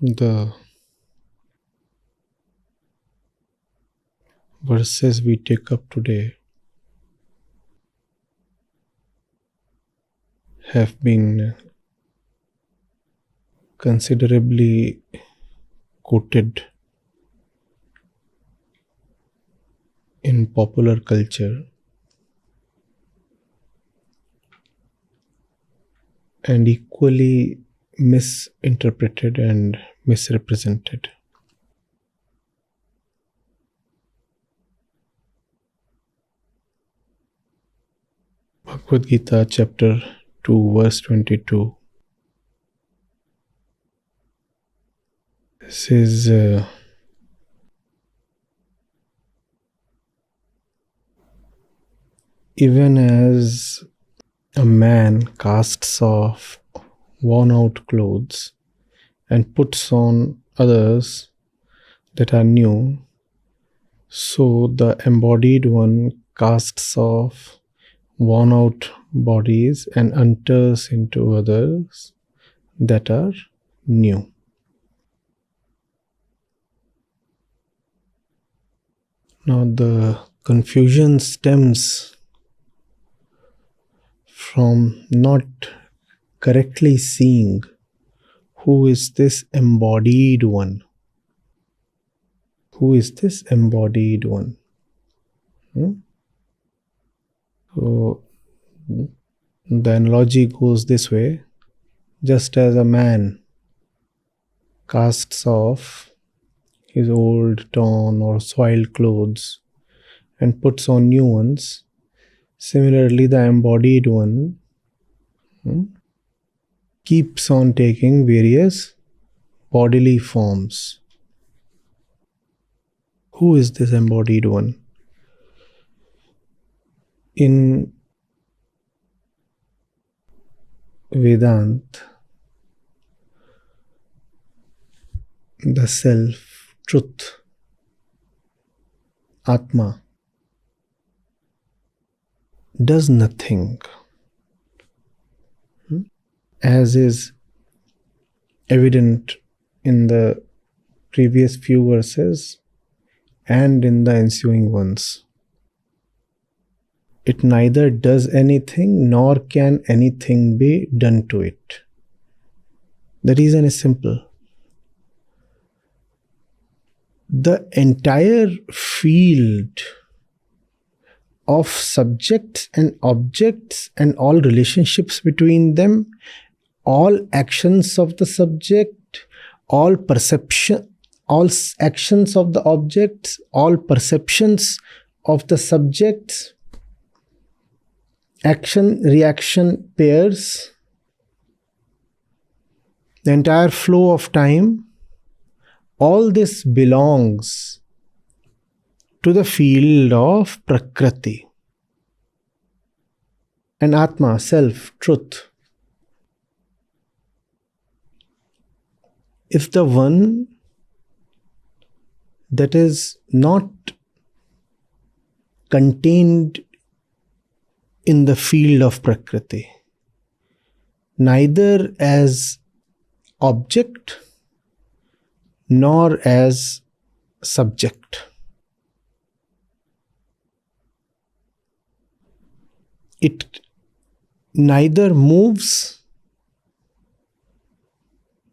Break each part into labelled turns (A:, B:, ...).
A: The verses we take up today have been considerably quoted in popular culture and equally misinterpreted and misrepresented. Bhagavad Gita chapter 2 verse 22 says even as a man casts off worn out clothes and puts on others that are new, so the embodied one casts off worn out bodies and enters into others that are new. Now the confusion stems from not correctly seeing who is this embodied one. Who is this embodied one? So the analogy goes this way: just as a man casts off his old, torn or soiled clothes and puts on new ones, similarly the embodied one keeps on taking various bodily forms. Who is this embodied one? In Vedanta, the self, truth, Atma, does nothing, as is evident in the previous few verses and in the ensuing ones. It neither does anything nor can anything be done to it. The reason is simple. The entire field of subjects and objects and all relationships between them, all actions of the subject, all perception, all actions of the objects, all perceptions of the subjects, action-reaction pairs, the entire flow of time, all this belongs to the field of Prakriti and Atma, self, truth. If the one that is not contained in the field of Prakriti, neither as object nor as subject, it neither moves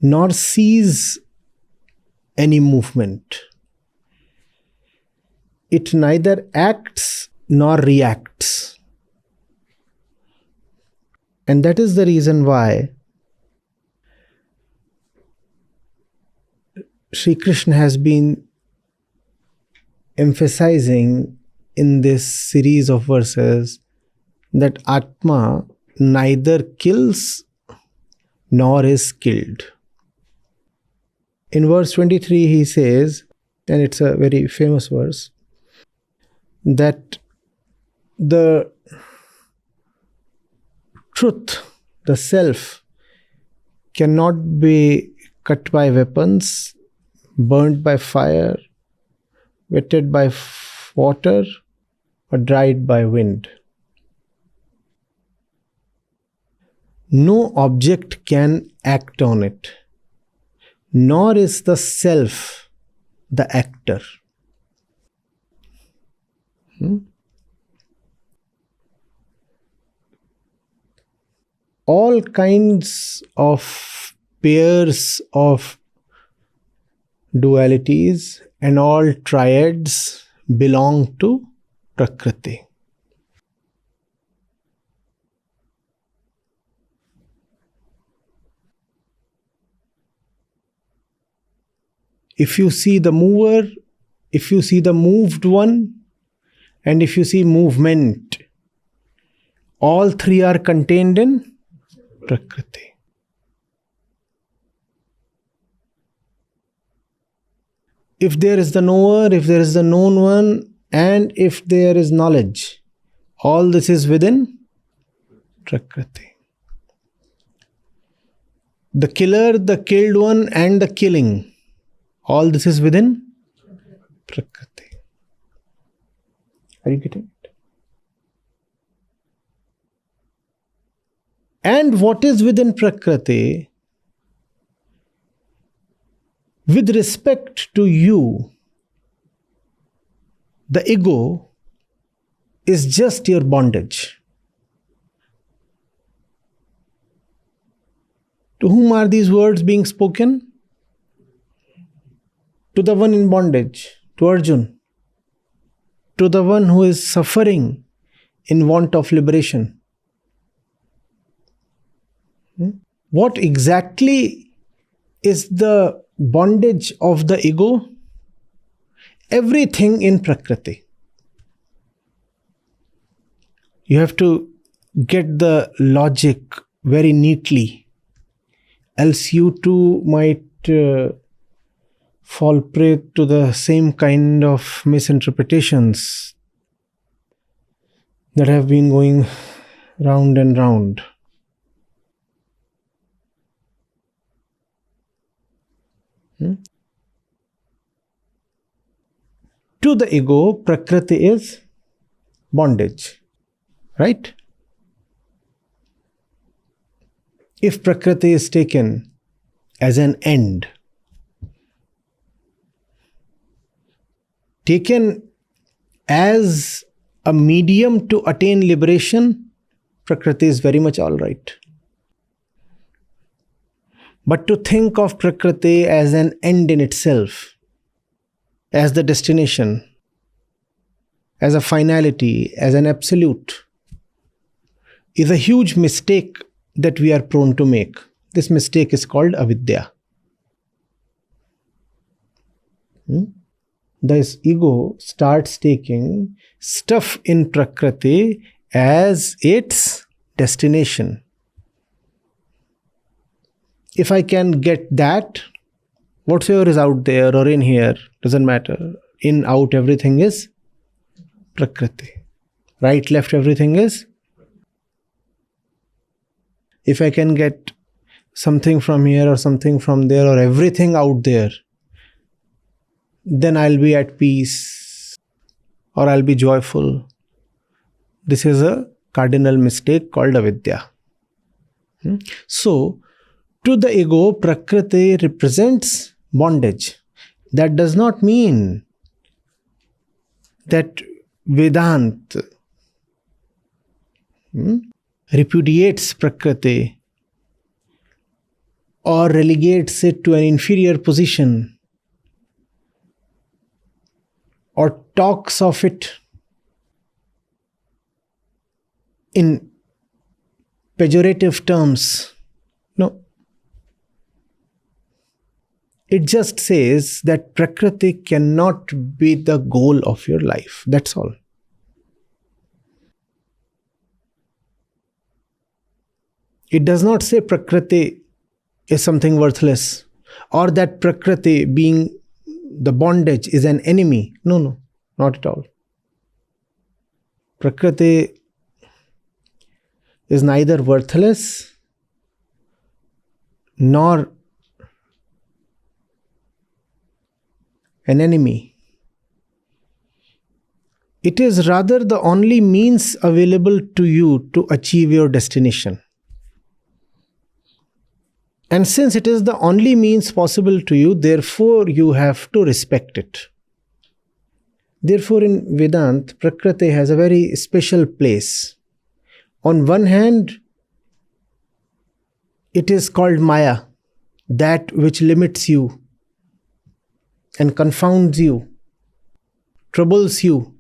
A: nor sees any movement. It neither acts nor reacts. And that is the reason why Sri Krishna has been emphasizing in this series of verses that Atma neither kills nor is killed. In verse 23 he says, and it's a very famous verse, that the truth, the self, cannot be cut by weapons, burnt by fire, wetted by water, or dried by wind. No object can act on it. nor is the self the actor. All kinds of pairs of dualities and all triads belong to Prakriti. If you see the mover, if you see the moved one, and if you see movement, all three are contained in Prakriti. If there is the knower, if there is the known one, and if there is knowledge, all this is within Prakriti. The killer, the killed one, and the killing, all this is within Prakriti. Are you getting it? And what is within Prakriti, with respect to you, the ego is just your bondage. To whom are these words being spoken? To the one in bondage, to Arjun, to the one who is suffering in want of liberation. What exactly is the bondage of the ego? Everything in Prakriti. You have to get the logic very neatly, else you too might fall prey to the same kind of misinterpretations that have been going round and round. To the ego, Prakriti is bondage, right? If Prakriti is taken as an end, taken as a medium to attain liberation, Prakriti is very much all right. But to think of Prakriti as an end in itself, as the destination, as a finality, as an absolute, is a huge mistake that we are prone to make. This mistake is called avidya. This ego starts taking stuff in Prakriti as its destination. If I can get that, whatsoever is out there or in here, doesn't matter. In, out, everything is Prakriti. Right, left, everything is. If I can get something from here or something from there or everything out there, then I'll be at peace or I'll be joyful. This is a cardinal mistake called avidya. So, to the ego, Prakriti represents bondage. That does not mean that Vedanta repudiates Prakriti or relegates it to an inferior position or talks of it in pejorative terms. No. It just says that Prakriti cannot be the goal of your life. That's all. It does not say Prakriti is something worthless or that Prakriti, being the bondage, is an enemy. No, not at all. Prakriti is neither worthless nor an enemy. It is rather the only means available to you to achieve your destination. And since it is the only means possible to you, therefore you have to respect it. Therefore, in Vedanta, Prakriti has a very special place. On one hand, it is called Maya, that which limits you and confounds you, troubles you.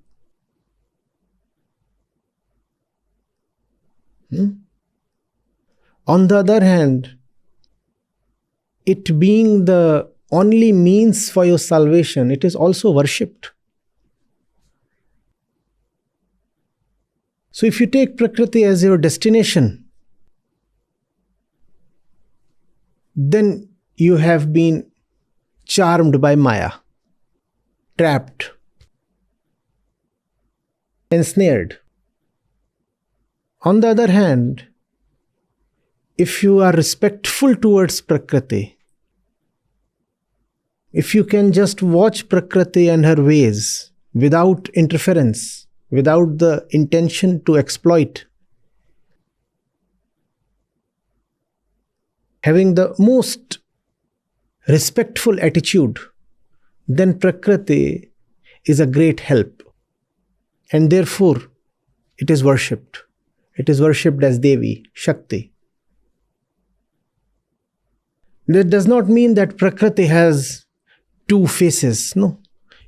A: On the other hand, it being the only means for your salvation, it is also worshipped. So if you take Prakriti as your destination, then you have been charmed by Maya, trapped, ensnared. On the other hand, if you are respectful towards Prakriti, if you can just watch Prakriti and her ways without interference, without the intention to exploit, having the most respectful attitude, then Prakriti is a great help. And therefore, it is worshipped. It is worshipped as Devi, Shakti. That does not mean that Prakriti has two faces. No.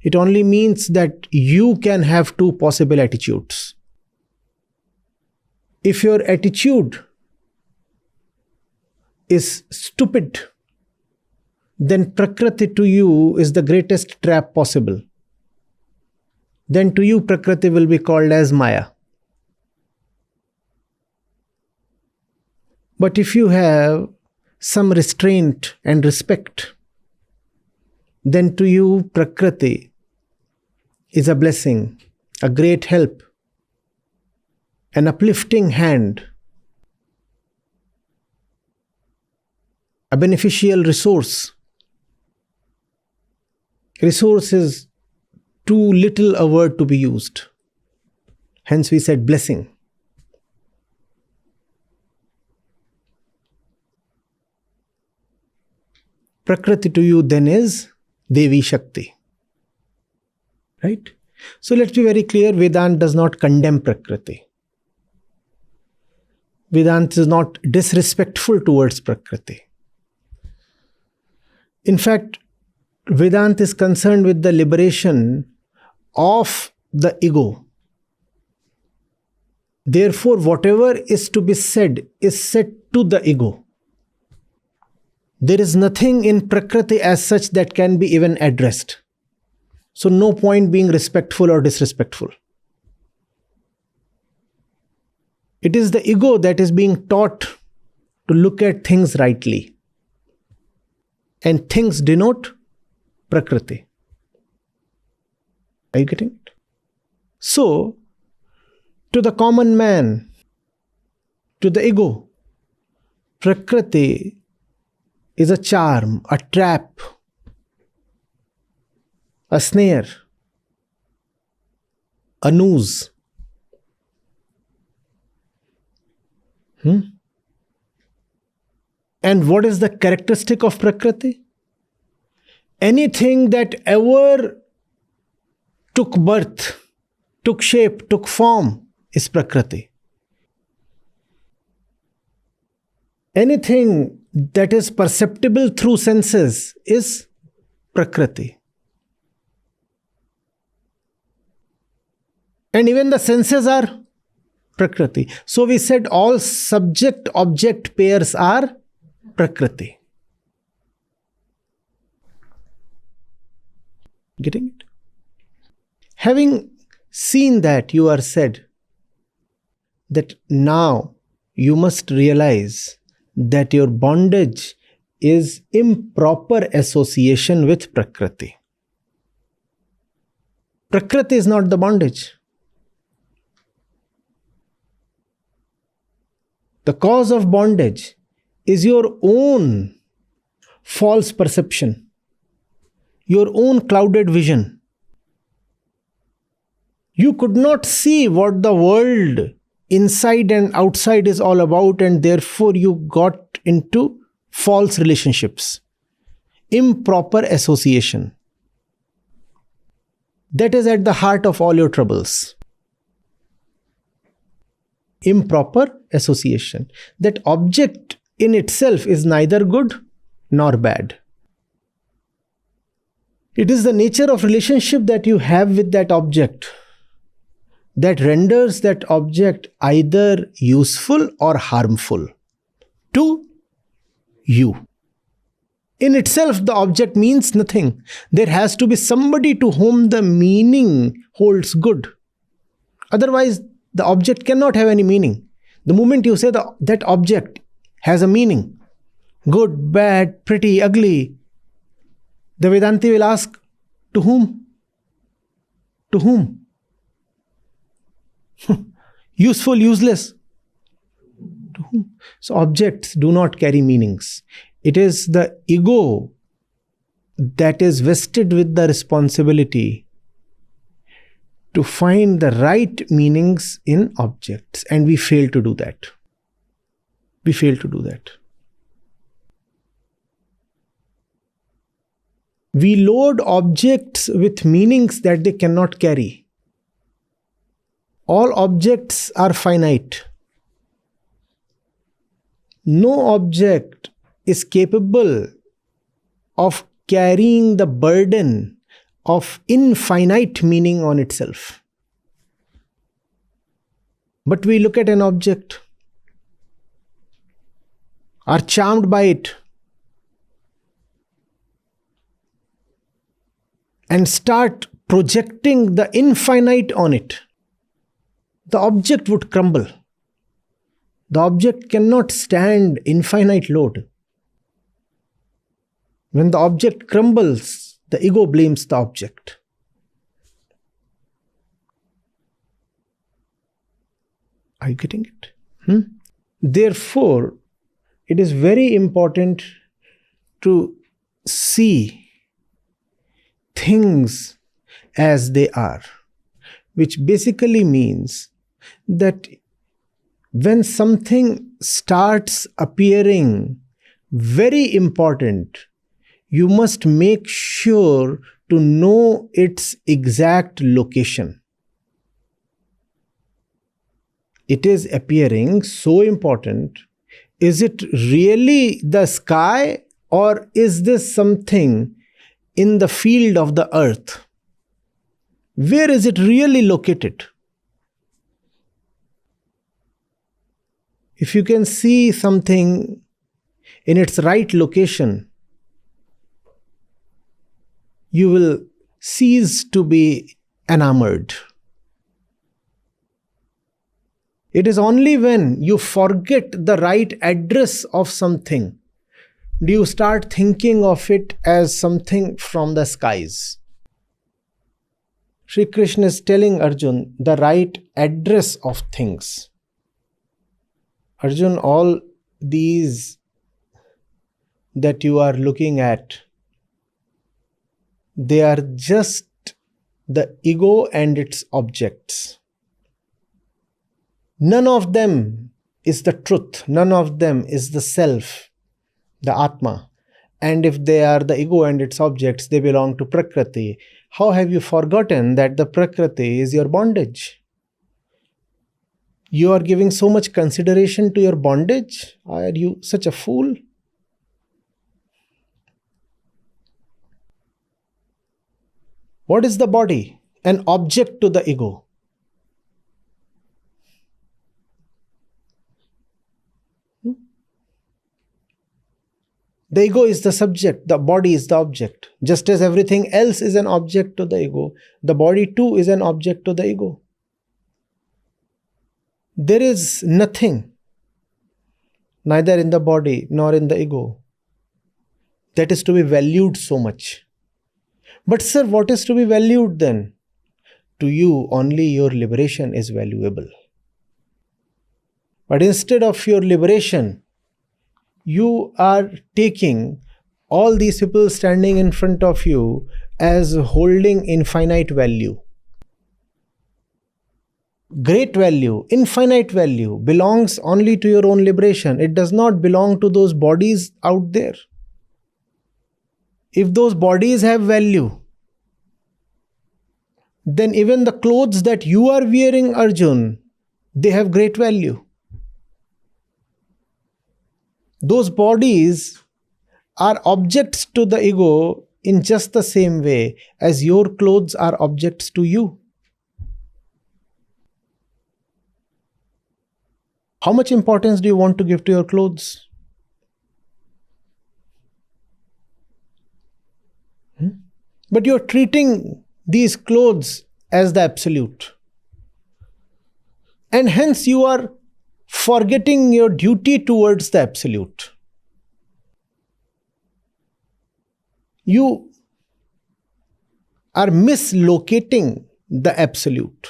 A: It only means that you can have two possible attitudes. If your attitude is stupid, then Prakriti to you is the greatest trap possible. Then to you Prakriti will be called as Maya. But if you have some restraint and respect, then to you Prakriti is a blessing, a great help, an uplifting hand, a beneficial resource. Resource is too little a word to be used. Hence we said blessing. Prakriti to you then is Devi Shakti. Right? So let's be very clear, Vedanta does not condemn Prakriti. Vedanta is not disrespectful towards Prakriti. In fact, Vedanta is concerned with the liberation of the ego. Therefore, whatever is to be said is said to the ego. There is nothing in Prakriti as such that can be even addressed. So no point being respectful or disrespectful. It is the ego that is being taught to look at things rightly. And things denote Prakriti. Are you getting it? So, to the common man, to the ego, Prakriti is a charm, a trap, a snare, a noose. And what is the characteristic of Prakriti? Anything that ever took birth, took shape, took form is Prakriti. Anything that is perceptible through senses is Prakriti. And even the senses are Prakriti. So we said all subject-object pairs are Prakriti. Getting it? Having seen that, you are said that now you must realize that your bondage is improper association with Prakriti. Prakriti is not the bondage. The cause of bondage is your own false perception, your own clouded vision. You could not see what the world inside and outside is all about, and therefore you got into false relationships, improper association. That is at the heart of all your troubles. Improper association. That object in itself is neither good nor bad. It is the nature of relationship that you have with that object that renders that object either useful or harmful to you. In itself, the object means nothing. There has to be somebody to whom the meaning holds good. Otherwise, the object cannot have any meaning. The moment you say that object has a meaning, good, bad, pretty, ugly, the Vedanti will ask, to whom? To whom? Useful, useless. To whom? So objects do not carry meanings. It is the ego that is vested with the responsibility to find the right meanings in objects, and we fail to do that. We fail to do that. We load objects with meanings that they cannot carry. All objects are finite. No object is capable of carrying the burden of infinite meaning on itself. But we look at an object, are charmed by it, and start projecting the infinite on it. The object would crumble. The object cannot stand infinite load. When the object crumbles, the ego blames the object. Are you getting it? Therefore, it is very important to see things as they are, which basically means that when something starts appearing very important, you must make sure to know its exact location. It is appearing so important. Is it really the sky, or is this something in the field of the earth? Where is it really located? If you can see something in its right location, you will cease to be enamored. It is only when you forget the right address of something do you start thinking of it as something from the skies. Sri Krishna is telling Arjun the right address of things. Arjun, all these that you are looking at, they are just the ego and its objects. None of them is the truth. None of them is the self, the Atma. And if they are the ego and its objects, they belong to Prakriti. How have you forgotten that the Prakriti is your bondage? You are giving so much consideration to your bondage? Are you such a fool? What is the body? An object to the ego. The ego is the subject, the body is the object. Just as everything else is an object to the ego, the body too is an object to the ego. There is nothing, neither in the body nor in the ego, that is to be valued so much. But sir, what is to be valued then? To you, only your liberation is valuable. But instead of your liberation, you are taking all these people standing in front of you as holding infinite value. great value, infinite value, belongs only to your own liberation. It does not belong to those bodies out there. If those bodies have value, then even the clothes that you are wearing, Arjun, they have great value. Those bodies are objects to the ego in just the same way as your clothes are objects to you. How much importance do you want to give to your clothes? But you're treating these clothes as the absolute. And hence you are forgetting your duty towards the absolute. You are mislocating the absolute.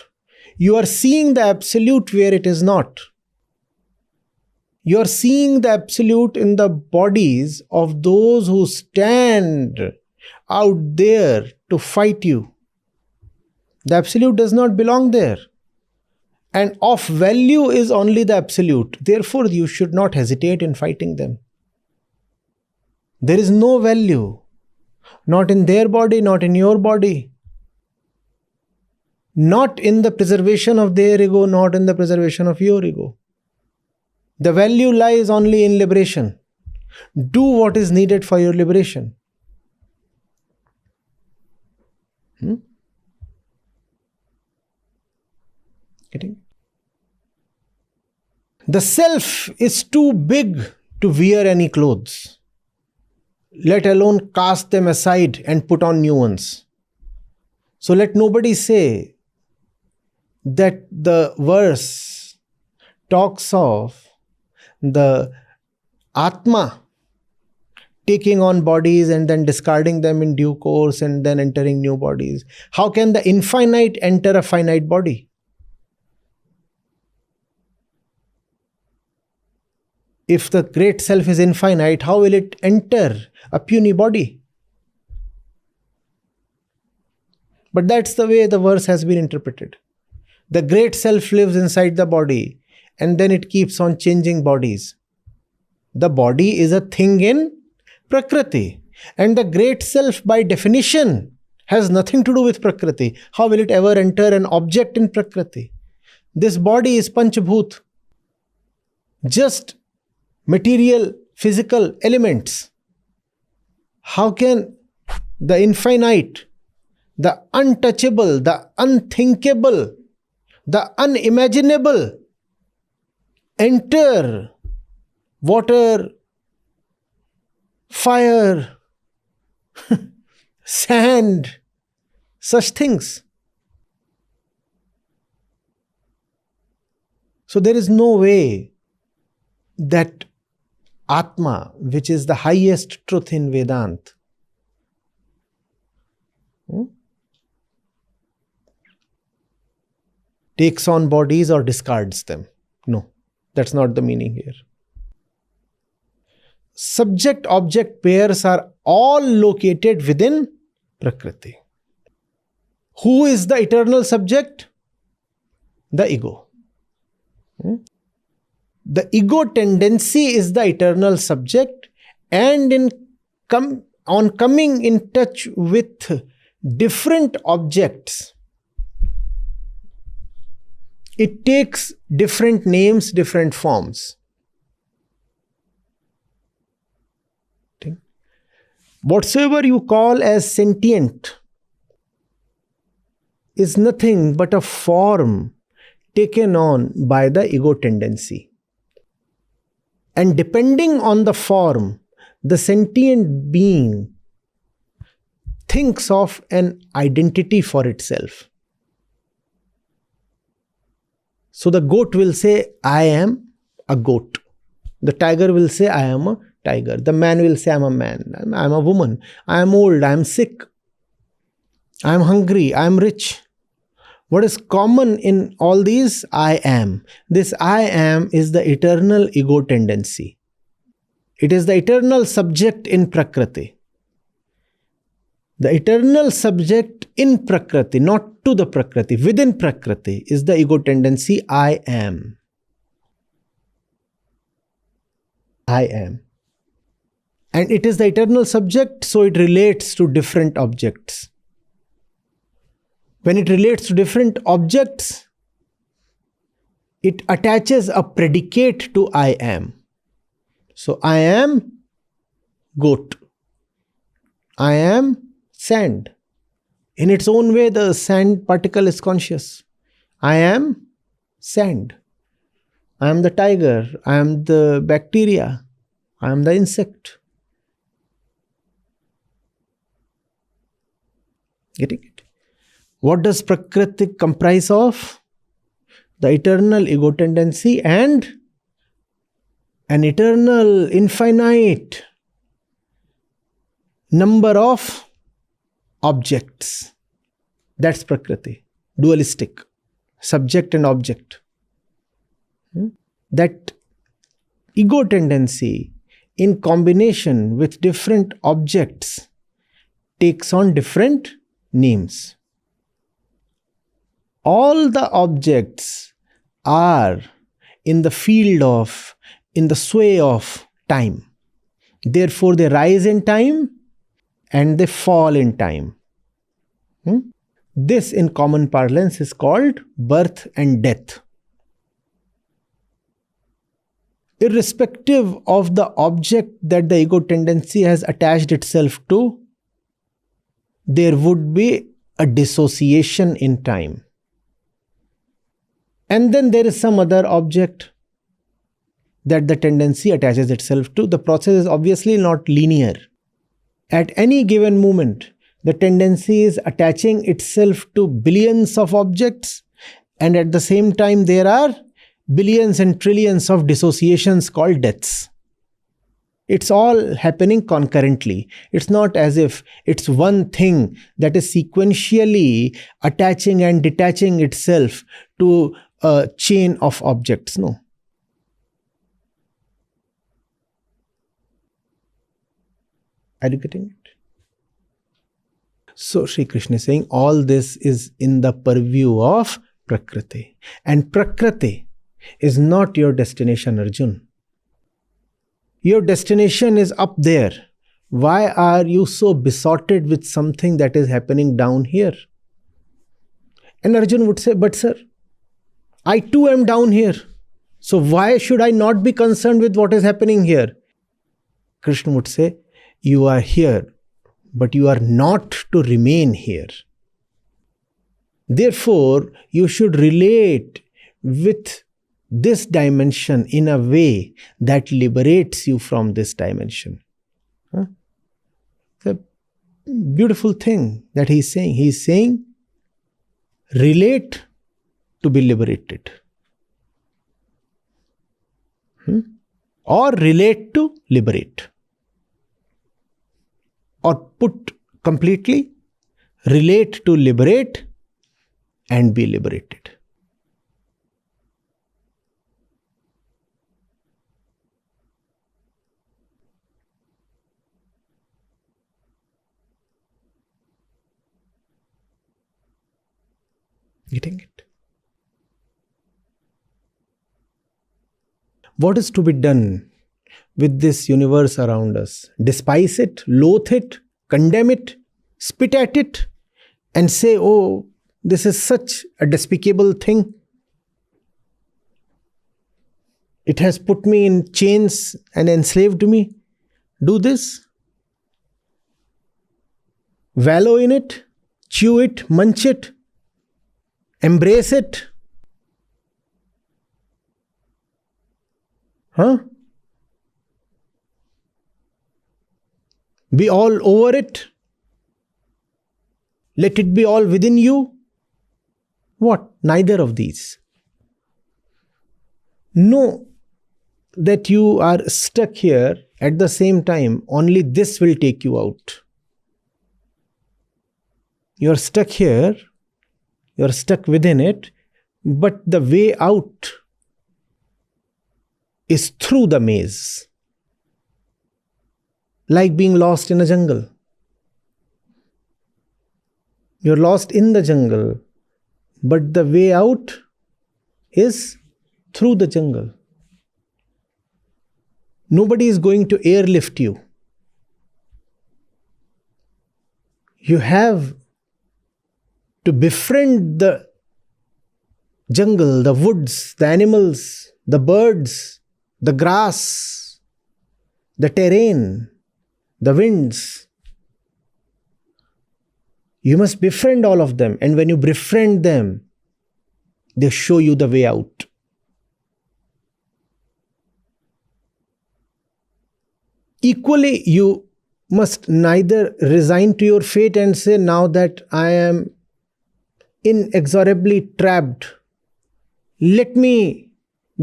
A: You are seeing the absolute where it is not. You are seeing the absolute in the bodies of those who stand out there to fight you. The absolute does not belong there. And of value is only the absolute. Therefore, you should not hesitate in fighting them. There is no value, not in their body, not in your body. Not in the preservation of their ego, not in the preservation of your ego. The value lies only in liberation. Do what is needed for your liberation. Getting? The self is too big to wear any clothes, let alone cast them aside and put on new ones. So let nobody say that the verse talks of the Atma taking on bodies and then discarding them in due course and then entering new bodies. How can the infinite enter a finite body? If the great self is infinite, how will it enter a puny body? But that's the way the verse has been interpreted. The great self lives inside the body and then it keeps on changing bodies. The body is a thing in Prakriti. And the great self by definition has nothing to do with Prakriti. How will it ever enter an object in Prakriti? This body is Panchabhut. Just material, physical elements. How can the infinite, the untouchable, the unthinkable, the unimaginable enter water, fire, sand, such things? So there is no way that Atma, which is the highest truth in Vedanta, takes on bodies or discards them. No, that's not the meaning here. Subject-object pairs are all located within Prakriti. Who is the eternal subject? The ego. The ego tendency is the eternal subject, and on coming in touch with different objects, it takes different names, different forms. Whatsoever you call as sentient is nothing but a form taken on by the ego tendency. And depending on the form, the sentient being thinks of an identity for itself. So the goat will say, I am a goat. The tiger will say, I am a tiger. The man will say, I am a man. I am a woman. I am old. I am sick. I am hungry. I am rich. What is common in all these? I am. This I am is the eternal ego tendency. It is the eternal subject in Prakriti. The eternal subject in Prakriti, not to the Prakriti, within Prakriti, is the ego tendency I am. I am. And it is the eternal subject, so it relates to different objects. When it relates to different objects, it attaches a predicate to I am. So I am goat. I am sand. In its own way, the sand particle is conscious. I am sand. I am the tiger. I am the bacteria. I am the insect. Getting it? What does Prakriti comprise of? The eternal ego tendency and an eternal, infinite number of objects. That's Prakriti. Dualistic. Subject and object. That ego tendency in combination with different objects takes on different names. All the objects are in the field of, in the sway of time. Therefore, they rise in time and they fall in time. This, in common parlance, is called birth and death. Irrespective of the object that the ego tendency has attached itself to, there would be a dissociation in time. And then there is some other object that the tendency attaches itself to. The process is obviously not linear. At any given moment, the tendency is attaching itself to billions of objects, and at the same time there are billions and trillions of dissociations called deaths. It's all happening concurrently. It's not as if it's one thing that is sequentially attaching and detaching itself to a chain of objects. No. Are you getting it? So Sri Krishna is saying all this is in the purview of Prakriti. And Prakriti is not your destination, Arjun. Your destination is up there. Why are you so besotted with something that is happening down here? And Arjun would say, but sir, I too am down here. So why should I not be concerned with what is happening here? Krishna would say, you are here, but you are not to remain here. Therefore, you should relate with this dimension in a way that liberates you from this dimension. It's a beautiful thing that he's saying. He's saying, relate to be liberated. Or relate to liberate. Or put completely, relate to liberate and be liberated. Getting it? What is to be done with this universe around us? Despise it, loathe it, condemn it, spit at it, and say, oh, this is such a despicable thing. It has put me in chains and enslaved me. Do this. Wallow in it, chew it, munch it, embrace it. Be all over it. Let it be all within you. What? Neither of these. Know that you are stuck here. At the same time, only this will take you out. You are stuck here. You are stuck within it. But the way out is through the maze. Like being lost in a jungle. You're lost in the jungle, But the way out is through the jungle. Nobody is going to airlift you. You have to befriend the jungle, the woods, the animals, the birds, the grass, the terrain, the winds. You must befriend all of them. And when you befriend them, they show you the way out. Equally, you must neither resign to your fate and say, now that I am inexorably trapped, let me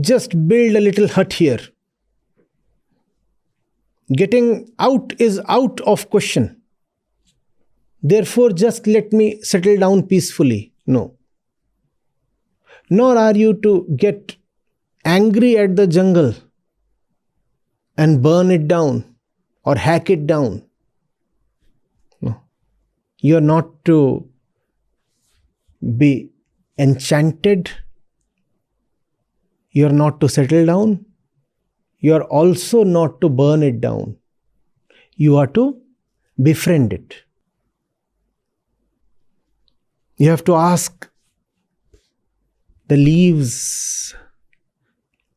A: just build a little hut here. Getting out is out of question. Therefore, just let me settle down peacefully. No. Nor are you to get angry at the jungle and burn it down or hack it down. No. You are not to be enchanted. You are not to settle down. You are also not to burn it down. You are to befriend it. You have to ask the leaves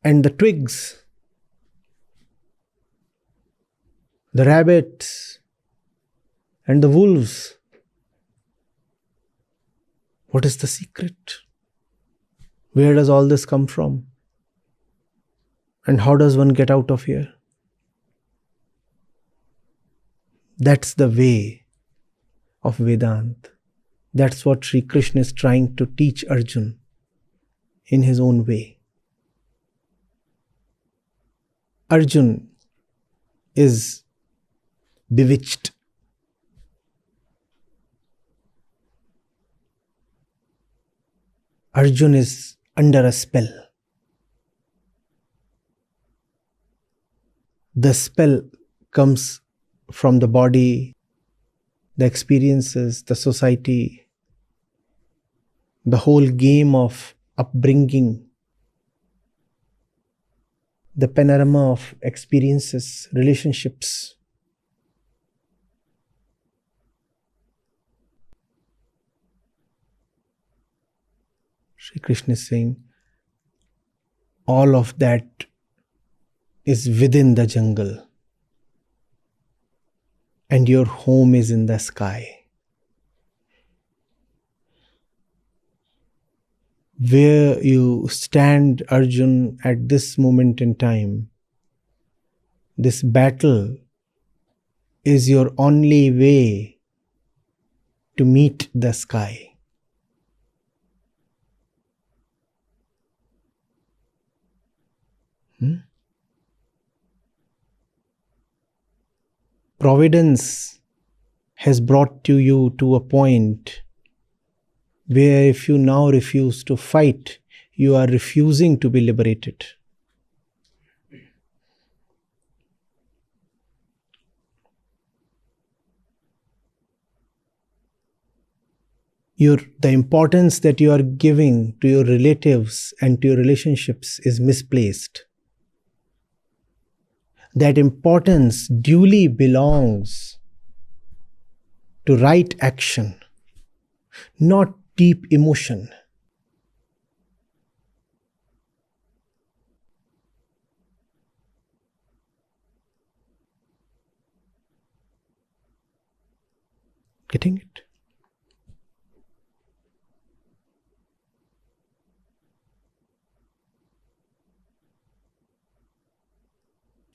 A: and the twigs, the rabbits and the wolves, what is the secret? Where does all this come from? And how does one get out of here? That's the way of Vedanta. That's what Sri Krishna is trying to teach Arjun in his own way. Arjun is bewitched. Arjun is under a spell. The spell comes from the body, the experiences, the society, the whole game of upbringing, the panorama of experiences, relationships. Sri Krishna is saying, all of that is within the jungle, and your home is in the sky. Where you stand, Arjun, at this moment in time, this battle is your only way to meet the sky. Providence has brought you to a point where if you now refuse to fight, you are refusing to be liberated. The importance that you are giving to your relatives and to your relationships is misplaced. That importance duly belongs to right action, not deep emotion. Getting it?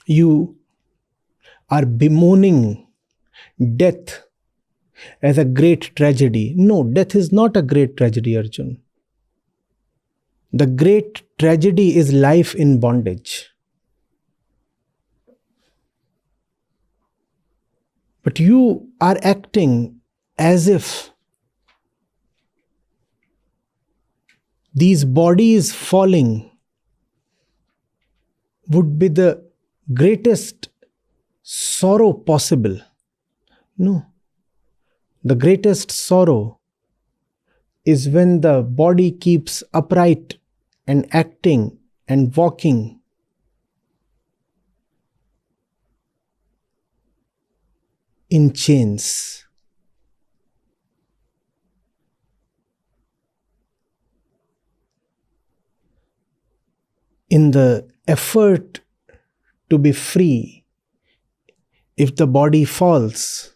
A: You are bemoaning death as a great tragedy. No, death is not a great tragedy, Arjun. The great tragedy is life in bondage. But you are acting as if these bodies falling would be the greatest sorrow possible. No. The greatest sorrow is when the body keeps upright and acting and walking. In chains. In the effort to be free, if the body falls,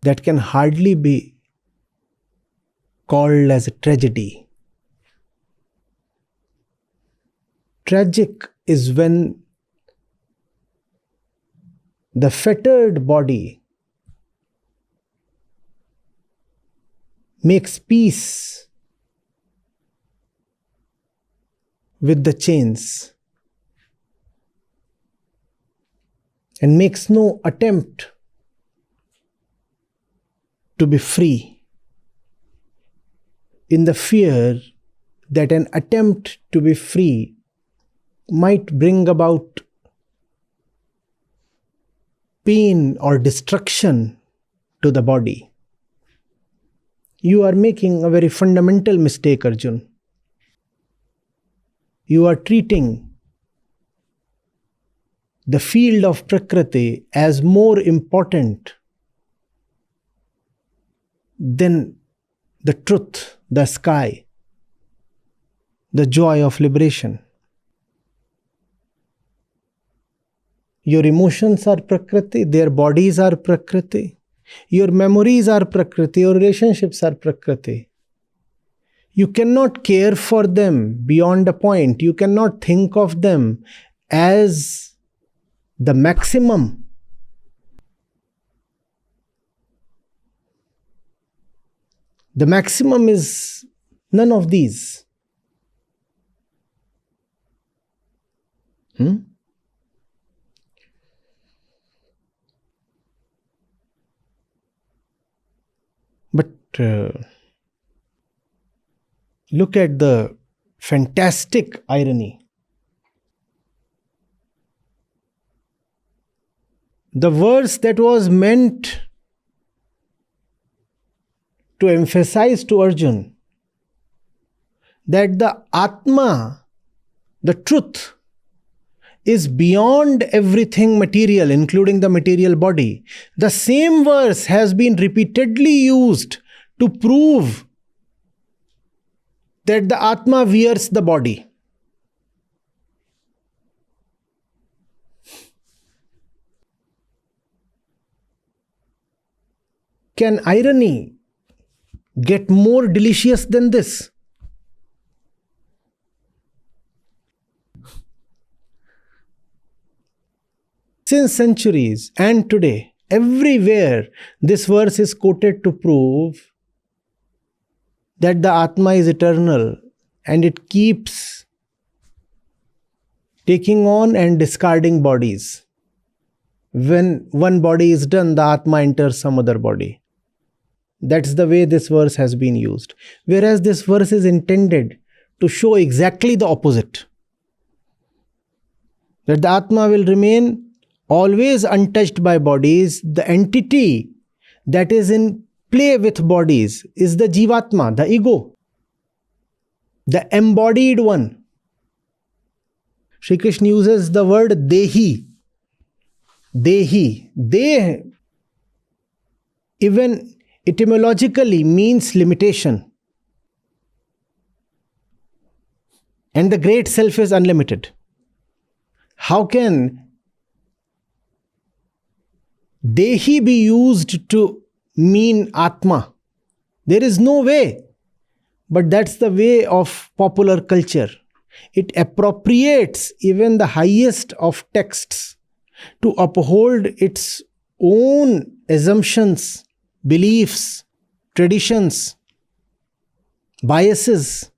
A: that can hardly be called as a tragedy. Tragic is when the fettered body makes peace with the chains and makes no attempt to be free, in the fear that an attempt to be free might bring about pain or destruction to the body. You are making a very fundamental mistake, Arjun. You are treating the field of Prakriti as more important than the truth, the sky, the joy of liberation. Your emotions are Prakriti, their bodies are Prakriti, your memories are Prakriti, your relationships are Prakriti. You cannot care for them beyond a point. You cannot think of them as the maximum. The maximum is none of these. But look at the fantastic irony. The verse that was meant to emphasize to Arjun that the Atma, the truth, is beyond everything material, including the material body. The same verse has been repeatedly used to prove that the Atma wears the body. Can irony get more delicious than this? Since centuries and today, everywhere this verse is quoted to prove that the Atma is eternal and it keeps taking on and discarding bodies. When one body is done, the Atma enters some other body. That's the way this verse has been used. Whereas this verse is intended to show exactly the opposite. That the Atma will remain always untouched by bodies. The entity that is in play with bodies is the Jivatma, the ego, the embodied one. Shri Krishna uses the word Dehi. Dehi. Deh, even etymologically, means limitation. And the great self is unlimited. How can Dehi be used to mean Atma? There is no way. But that's the way of popular culture. It appropriates even the highest of texts to uphold its own assumptions, beliefs, traditions, biases.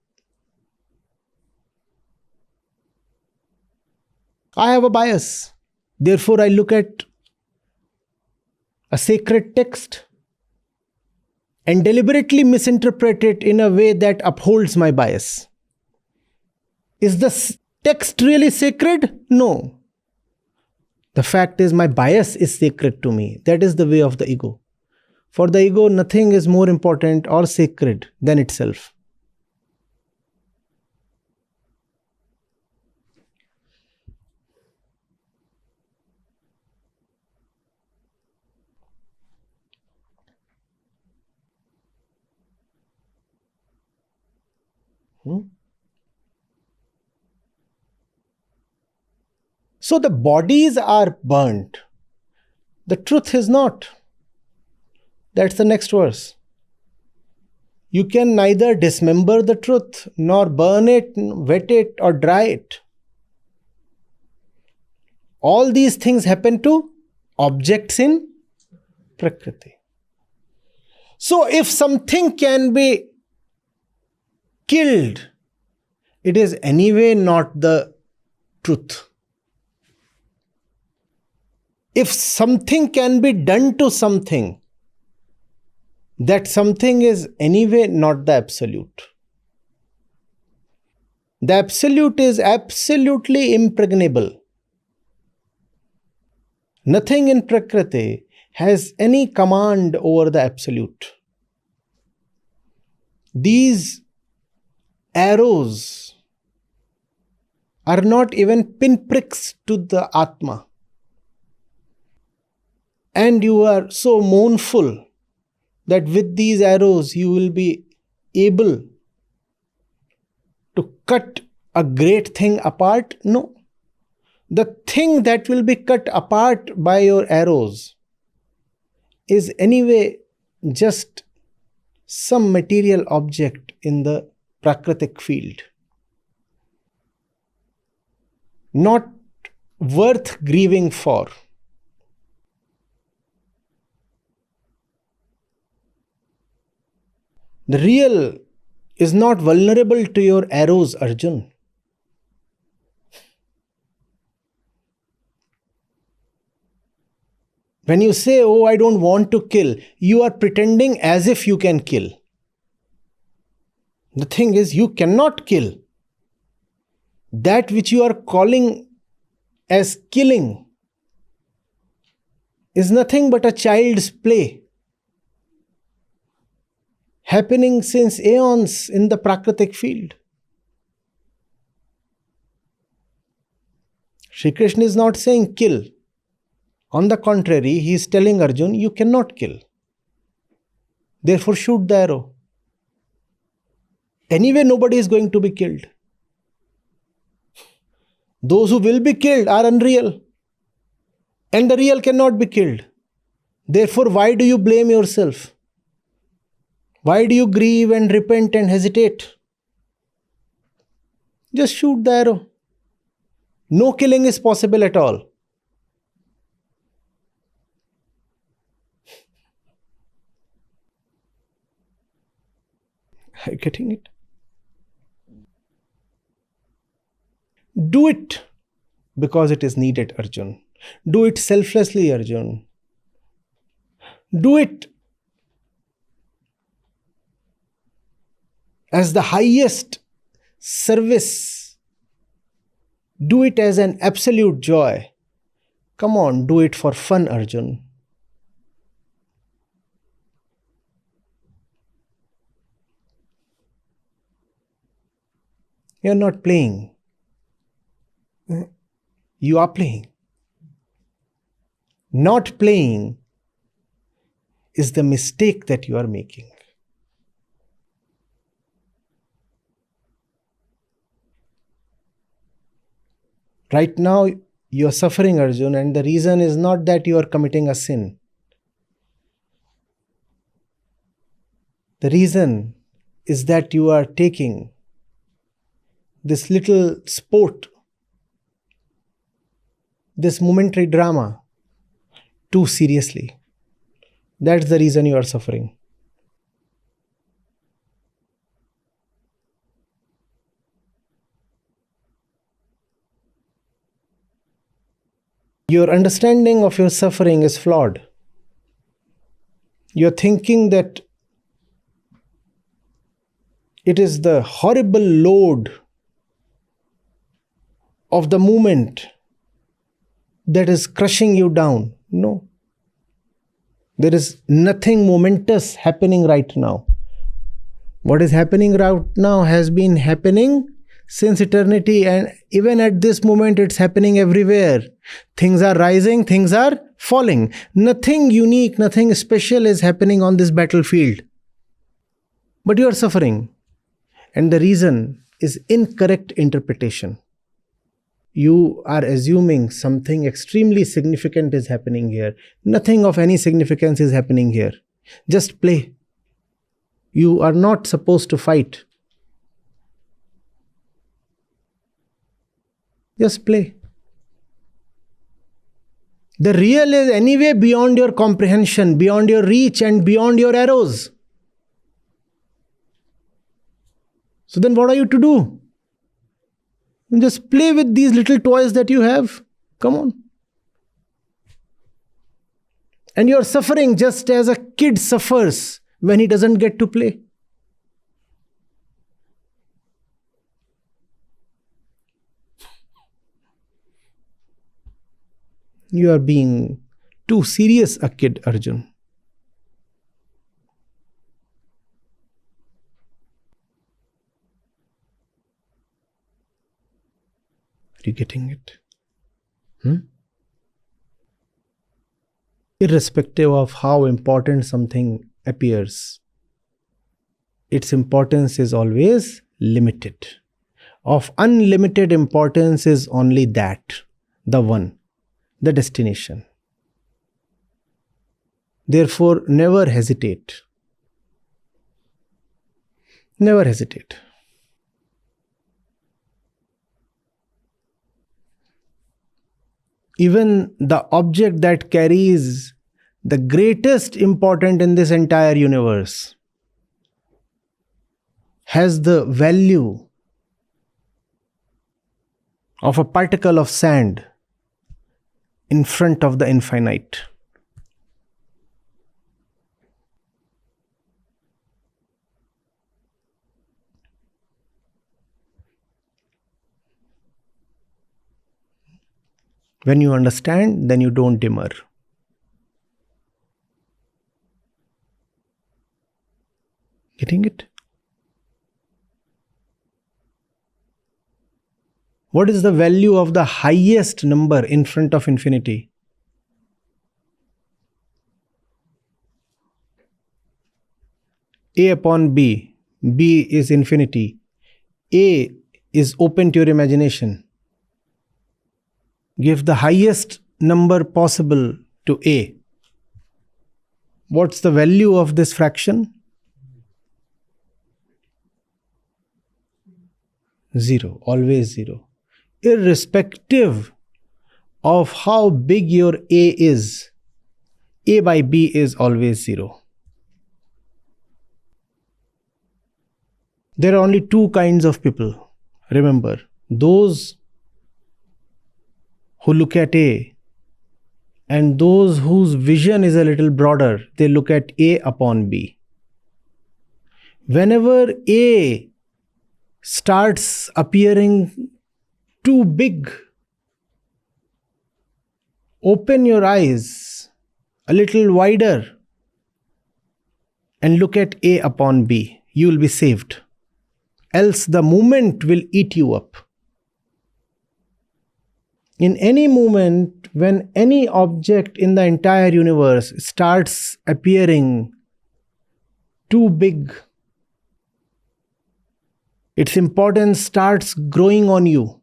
A: I have a bias. Therefore, I look at a sacred text and deliberately misinterpret it in a way that upholds my bias. Is the text really sacred? No. The fact is, my bias is sacred to me. That is the way of the ego. For the ego, nothing is more important or sacred than itself. So the bodies are burnt. The truth is not. That's the next verse. You can neither dismember the truth, nor burn it, wet it, or dry it. All these things happen to objects in Prakriti. So if something can be killed, it is anyway not the truth. If something can be done to something, that something is anyway not the absolute. The absolute is absolutely impregnable. Nothing in Prakriti has any command over the absolute. These arrows are not even pinpricks to the Atma. And you are so mournful that with these arrows you will be able to cut a great thing apart. No. The thing that will be cut apart by your arrows is anyway just some material object in the Prakritic field. Not worth grieving for. The real is not vulnerable to your arrows, Arjun. When you say, oh, I don't want to kill, you are pretending as if you can kill. The thing is, you cannot kill. That which you are calling as killing is nothing but a child's play, happening since aeons in the Prakritic field. Shri Krishna is not saying kill. On the contrary, he is telling Arjun, you cannot kill. Therefore, shoot the arrow. Anyway, nobody is going to be killed. Those who will be killed are unreal. And the real cannot be killed. Therefore, why do you blame yourself? Why do you grieve and repent and hesitate? Just shoot the arrow. No killing is possible at all. Are you getting it? Do it because it is needed, Arjun. Do it selflessly, Arjun. Do it as the highest service. Do it as an absolute joy. Come on, do it for fun, Arjun. You are not playing. You are playing. Not playing is the mistake that you are making. Right now, you are suffering, Arjun, and the reason is not that you are committing a sin. The reason is that you are taking this little sport, this momentary drama, too seriously. That's the reason you are suffering. Your understanding of your suffering is flawed. You're thinking that it is the horrible load of the moment that is crushing you down. No. There is nothing momentous happening right now. What is happening right now has been happening since eternity, and even at this moment it's happening everywhere. Things are rising, things are falling. Nothing unique, nothing special is happening on this battlefield. But you are suffering. And the reason is incorrect interpretation. You are assuming something extremely significant is happening here. Nothing of any significance is happening here. Just play. You are not supposed to fight. Just play. The real is anyway beyond your comprehension, beyond your reach, and beyond your arrows. So then what are you to do? Just play with these little toys that you have. Come on. And you are suffering just as a kid suffers when he doesn't get to play. You are being too serious a kid, Arjun. Are you getting it? Irrespective of how important something appears, its importance is always limited. Of unlimited importance is only that, the one, the destination. Therefore, never hesitate. Never hesitate. Even the object that carries the greatest importance in this entire universe has the value of a particle of sand in front of the infinite. When you understand, then you don't demur. Getting it? What is the value of the highest number in front of infinity? A upon B. B is infinity. A is open to your imagination. Give the highest number possible to A. What's the value of this fraction? 0. Always 0. Irrespective of how big your A is, A by B is always 0. There are only two kinds of people. Remember, those who look at A and those whose vision is a little broader, they look at A upon B. Whenever A starts appearing too big, open your eyes a little wider and look at A upon B. You will be saved. Else the moment will eat you up. In any moment, when any object in the entire universe starts appearing too big, its importance starts growing on you.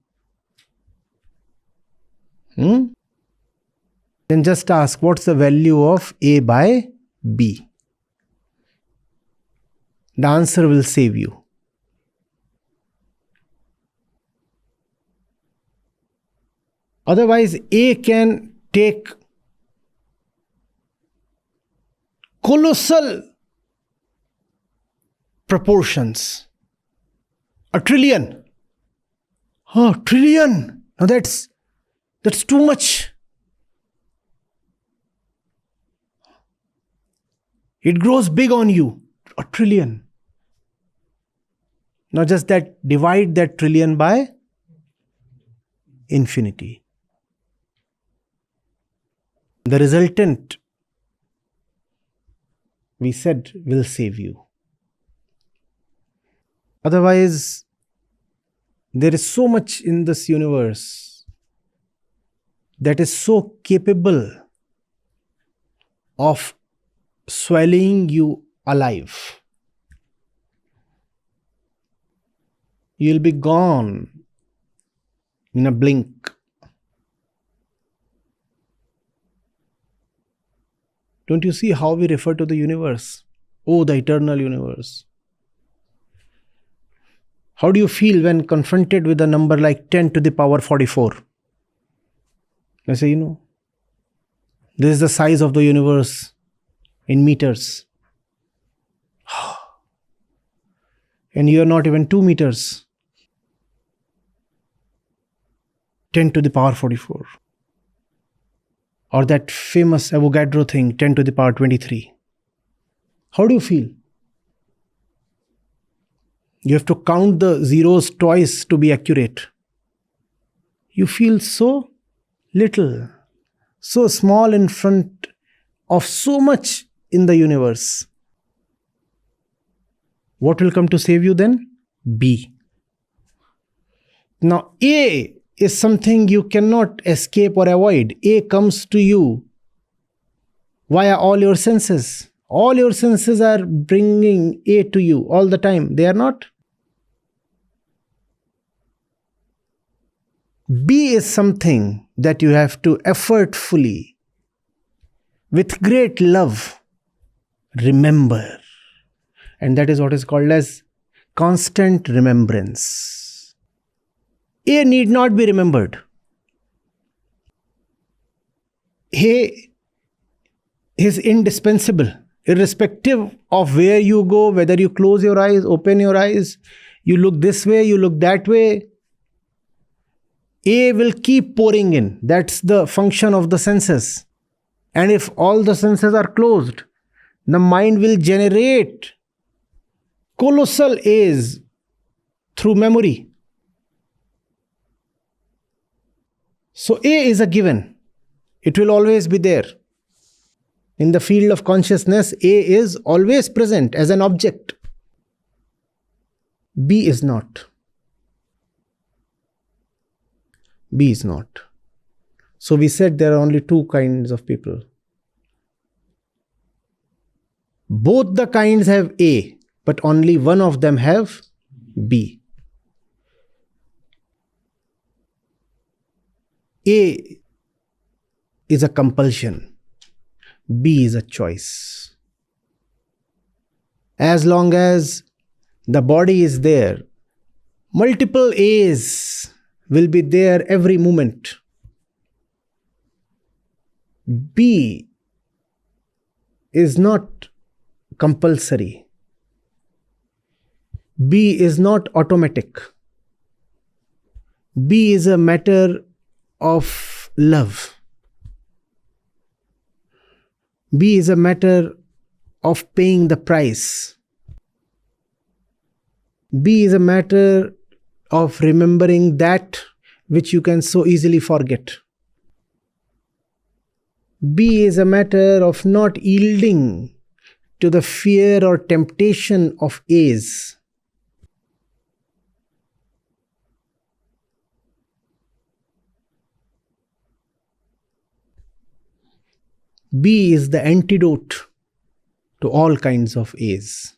A: Then just ask, what's the value of A by B? The answer will save you. Otherwise, A can take colossal proportions. A trillion. Oh, trillion. Now that's too much. It grows big on you. A trillion. Now just that, divide that trillion by infinity. The resultant we said, will save you. Otherwise, there is so much in this universe that is so capable of swallowing you alive. You'll be gone in a blink. Don't you see how we refer to the universe? Oh, the eternal universe. How do you feel when confronted with a number like 10 to the power 44? I say, this is the size of the universe in meters. And you are not even 2 meters. 10 to the power 44. Or that famous Avogadro thing, 10 to the power 23. How do you feel? You have to count the zeros twice to be accurate. You feel so little, so small in front of so much in the universe. What will come to save you then? B. Now, A is something you cannot escape or avoid. A comes to you via all your senses. All your senses are bringing A to you all the time. They are not. B is something that you have to effortfully, with great love, remember. And that is what is called as constant remembrance. A need not be remembered. A is indispensable, irrespective of where you go, whether you close your eyes, open your eyes, you look this way, you look that way. A will keep pouring in. That's the function of the senses. And if all the senses are closed, the mind will generate colossal A's through memory. So A is a given. It will always be there. In the field of consciousness, A is always present as an object. B is not. B is not. So we said there are only two kinds of people. Both the kinds have A, but only one of them have B. A is a compulsion. B is a choice. As long as the body is there, multiple A's will be there every moment. B is not compulsory. B is not automatic. B is a matter of love. B is a matter of paying the price. B is a matter of remembering that which you can so easily forget. B is a matter of not yielding to the fear or temptation of A's. B is the antidote to all kinds of A's.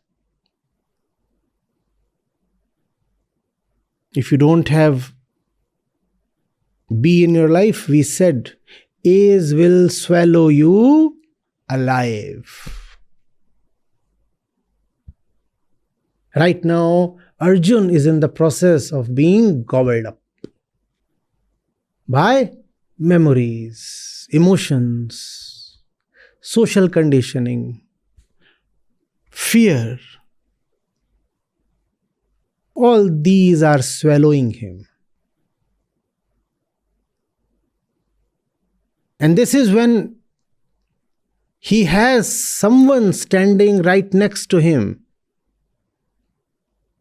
A: If you don't have B in your life, we said, A's will swallow you alive. Right now, Arjun is in the process of being gobbled up by memories, emotions, social conditioning, fear. All these are swallowing him. And this is when he has someone standing right next to him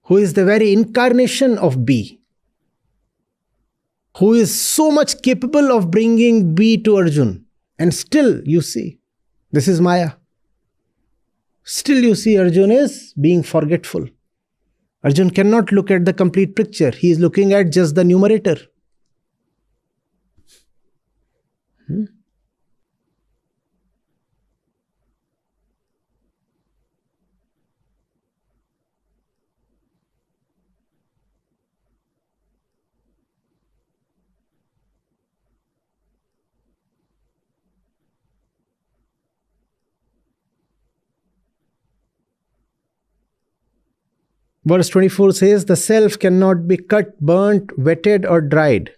A: who is the very incarnation of B, who is so much capable of bringing B to Arjun. And still, you see, this is Maya. Still you see Arjun is being forgetful. Arjun cannot look at the complete picture. He is looking at just the numerator. Verse 24 says, the self cannot be cut, burnt, wetted or dried.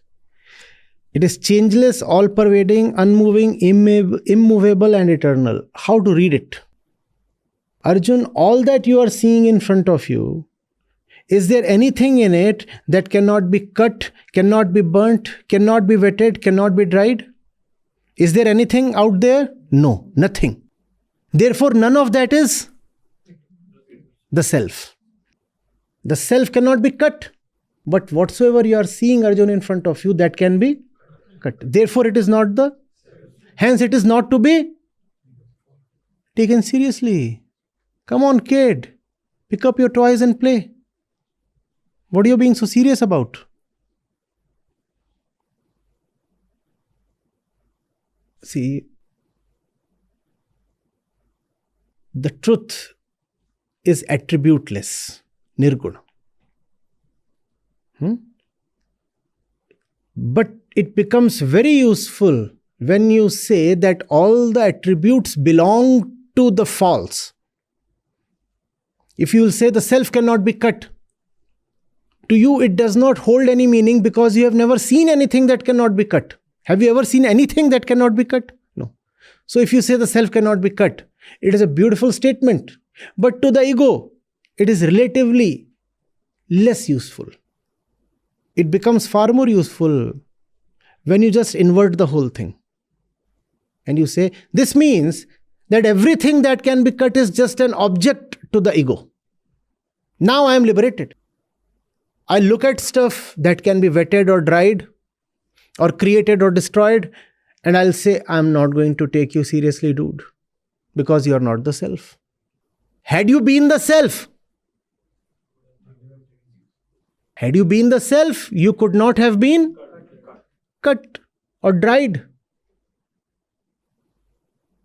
A: It is changeless, all-pervading, unmoving, immovable and eternal. How to read it? Arjun, all that you are seeing in front of you, is there anything in it that cannot be cut, cannot be burnt, cannot be wetted, cannot be dried? Is there anything out there? No, nothing. Therefore, none of that is the self. The self cannot be cut. But whatsoever you are seeing, Arjun, in front of you, that can be cut. Therefore, it is not the... Hence, it is not to be taken seriously. Come on, kid. Pick up your toys and play. What are you being so serious about? See, the truth is attributeless. Nirguna. But it becomes very useful when you say that all the attributes belong to the false. If you will say the self cannot be cut, to you it does not hold any meaning because you have never seen anything that cannot be cut. Have you ever seen anything that cannot be cut? No. So if you say the self cannot be cut, it is a beautiful statement. But to the ego, it is relatively less useful. It becomes far more useful when you just invert the whole thing. And you say, this means that everything that can be cut is just an object to the ego. Now I am liberated. I look at stuff that can be wetted or dried or created or destroyed, and I'll say, I'm not going to take you seriously, dude, because you are not the self. Had you been the self, you could not have been cut or dried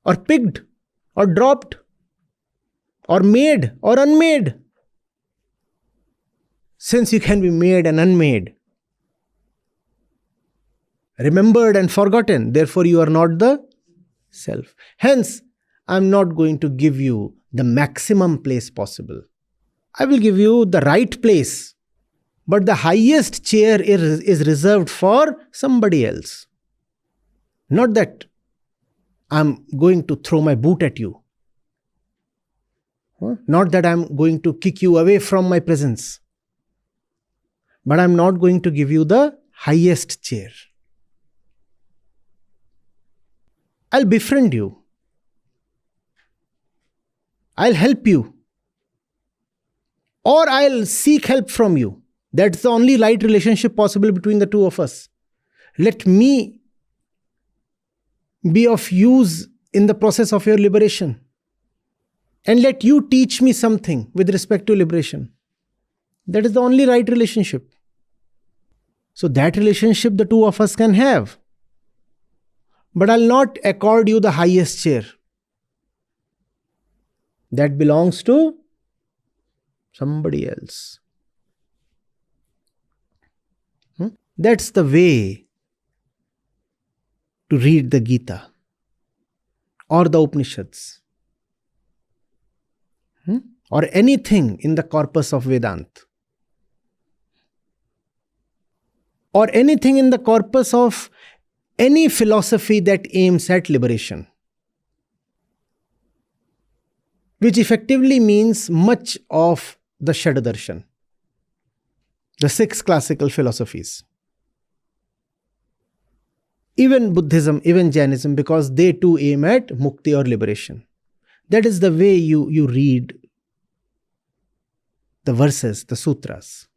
A: or picked or dropped or made or unmade. Since you can be made and unmade, remembered and forgotten, therefore you are not the self. Hence, I am not going to give you the maximum place possible. I will give you the right place, but the highest chair is reserved for somebody else. Not that I am going to throw my boot at you. Not that I am going to kick you away from my presence. But I am not going to give you the highest chair. I'll befriend you. I'll help you. Or I'll seek help from you. That's the only right relationship possible between the two of us. Let me be of use in the process of your liberation. And let you teach me something with respect to liberation. That is the only right relationship. So that relationship the two of us can have. But I'll not accord you the highest chair. That belongs to somebody else. That's the way to read the Gita or the Upanishads or anything in the corpus of Vedanta or anything in the corpus of any philosophy that aims at liberation, which effectively means much of the Shadadarshan, the 6 classical philosophies. Even Buddhism, even Jainism, because they too aim at mukti or liberation. That is the way you read the verses, the sutras.